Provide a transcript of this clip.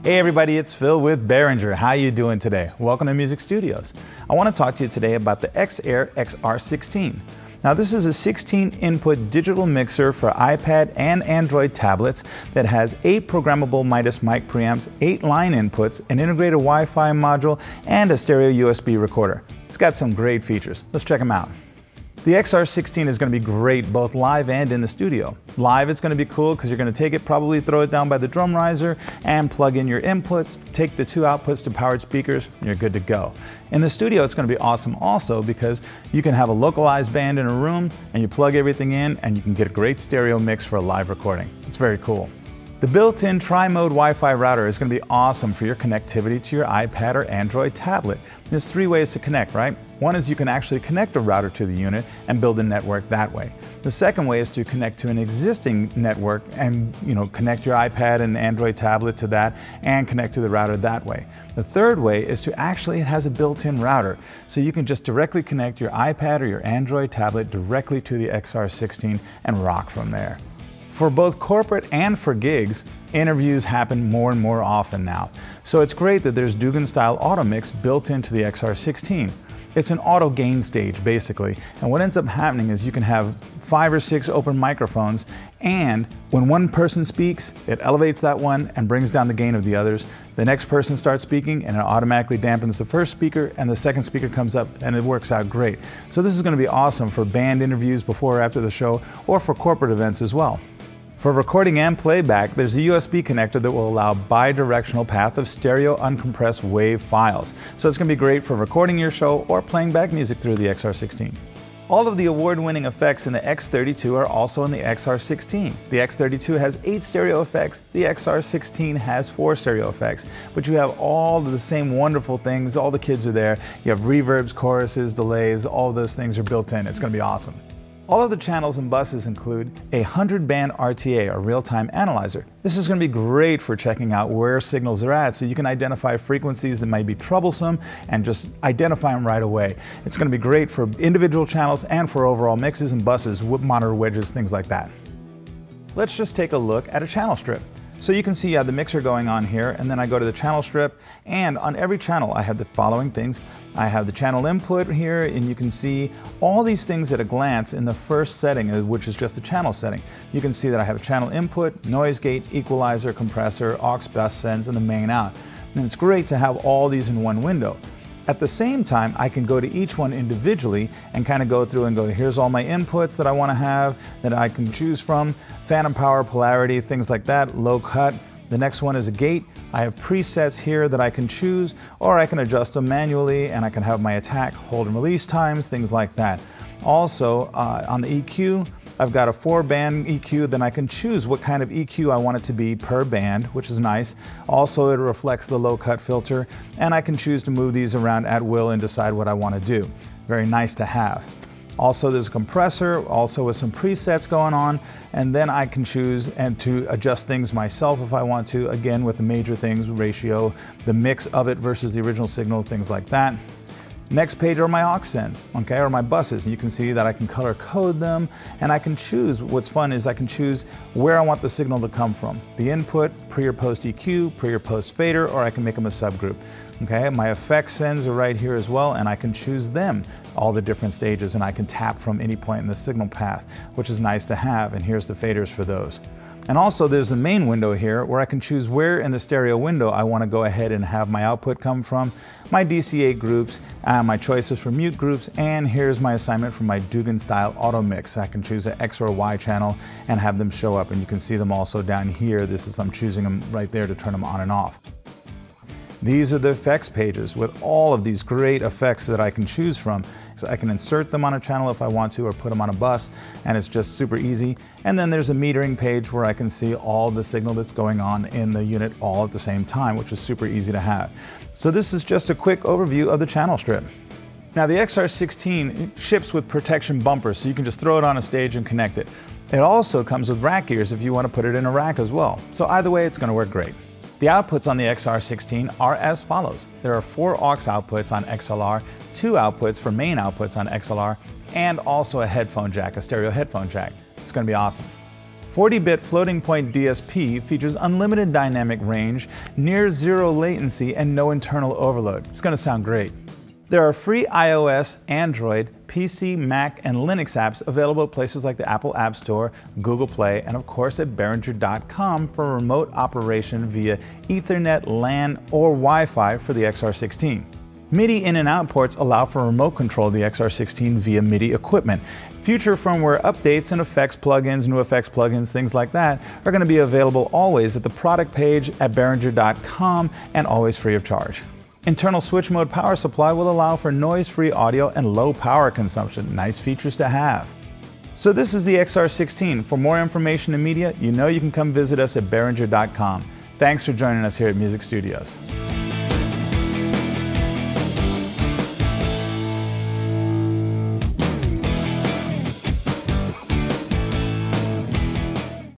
Hey everybody, it's Phil with Behringer. How you doing today? Welcome to Music Studios. I want to talk to you today about the XR XR16. Now this is a 16 input digital mixer for iPad and Android tablets that has 8 programmable Midas mic preamps, 8 line inputs, an integrated Wi-Fi module, and a stereo USB recorder. It's got some great features. Let's check them out. The XR16 is going to be great both live and in the studio. Live it's going to be cool because you're going to take it, probably throw it down by the drum riser and plug in your inputs, take the 2 outputs to powered speakers, and you're good to go. In the studio it's going to be awesome also because you can have a localized band in a room and you plug everything in and you can get a great stereo mix for a live recording. It's very cool. The built-in tri-mode Wi-Fi router is going to be awesome for your connectivity to your iPad or Android tablet. There's 3 ways to connect, right? One is you can actually connect a router to the unit and build a network that way. The second way is to connect to an existing network and connect your iPad and Android tablet to that and connect to the router that way. The third way is to actually, it has a built-in router. So you can just directly connect your iPad or your Android tablet directly to the XR16 and rock from there. For both corporate and for gigs, interviews happen more and more often now. So it's great that there's Dugan style auto mix built into the XR16. It's an auto gain stage basically, and what ends up happening is you can have 5 or 6 open microphones, and when one person speaks, it elevates that one and brings down the gain of the others. The next person starts speaking and it automatically dampens the first speaker, and the second speaker comes up, and it works out great. So this is going to be awesome for band interviews before or after the show, or for corporate events as well. For recording and playback, there's a USB connector that will allow bi-directional path of stereo uncompressed wave files. So it's going to be great for recording your show or playing back music through the XR16. All of the award-winning effects in the X32 are also in the XR16. The X32 has 8 stereo effects, the XR16 has 4 stereo effects, but you have all of the same wonderful things, all the kids are there. You have reverbs, choruses, delays, all of those things are built in. It's going to be awesome. All of the channels and buses include a 100-band RTA, or real-time analyzer. This is going to be great for checking out where signals are at, so you can identify frequencies that might be troublesome and just identify them right away. It's going to be great for individual channels and for overall mixes and buses, monitor wedges, things like that. Let's just take a look at a channel strip. So you can see you have the mixer going on here, and then I go to the channel strip, and on every channel I have the following things. I have the channel input here, and you can see all these things at a glance in the first setting, which is just the channel setting. You can see that I have a channel input, noise gate, equalizer, compressor, aux bus sends, and the main out. And it's great to have all these in one window. At the same time, I can go to each one individually and kind of go through and go, here's all my inputs that I want to have that I can choose from, phantom power, polarity, things like that, low cut. The next one is a gate. I have presets here that I can choose, or I can adjust them manually, and I can have my attack, hold and release times, things like that. Also, on the EQ, I've got a 4-band EQ, then I can choose what kind of EQ I want it to be per band, which is nice. Also, it reflects the low cut filter, and I can choose to move these around at will and decide what I want to do. Very nice to have. Also, there's a compressor, also with some presets going on, and then I can choose and to adjust things myself if I want to, again with the major things, ratio, the mix of it versus the original signal, things like that. Next page are my aux sends, okay, or my buses. And you can see that I can color code them, and I can choose, what's fun is I can choose where I want the signal to come from. The input, pre or post EQ, pre or post fader, or I can make them a subgroup. Okay, my effects sends are right here as well, and I can choose them, all the different stages, and I can tap from any point in the signal path, which is nice to have, and here's the faders for those. And also there's the main window here where I can choose where in the stereo window I want to go ahead and have my output come from, my DCA groups, my choices for mute groups, and here's my assignment for my Dugan style auto mix. I can choose an X or a Y channel and have them show up, and you can see them also down here. I'm choosing them right there to turn them on and off. These are the effects pages with all of these great effects that I can choose from. So I can insert them on a channel if I want to, or put them on a bus, and it's just super easy. And then there's a metering page where I can see all the signal that's going on in the unit all at the same time, which is super easy to have. So this is just a quick overview of the channel strip. Now the XR16 ships with protection bumpers, so you can just throw it on a stage and connect it. It also comes with rack ears if you want to put it in a rack as well. So either way, it's going to work great. The outputs on the XR16 are as follows. There are 4 aux outputs on XLR, 2 outputs for main outputs on XLR, and also a headphone jack, a stereo headphone jack. It's going to be awesome. 40-bit floating point DSP features unlimited dynamic range, near zero latency, and no internal overload. It's going to sound great. There are free iOS, Android, PC, Mac, and Linux apps available at places like the Apple App Store, Google Play, and of course at Behringer.com for remote operation via Ethernet, LAN, or Wi-Fi for the XR16. MIDI in and out ports allow for remote control of the XR16 via MIDI equipment. Future firmware updates and effects plugins, new effects plugins, things like that are going to be available always at the product page at Behringer.com and always free of charge. Internal switch mode power supply will allow for noise-free audio and low power consumption. Nice features to have. So this is the XR16. For more information and media, you know you can come visit us at Behringer.com. Thanks for joining us here at Music Studios.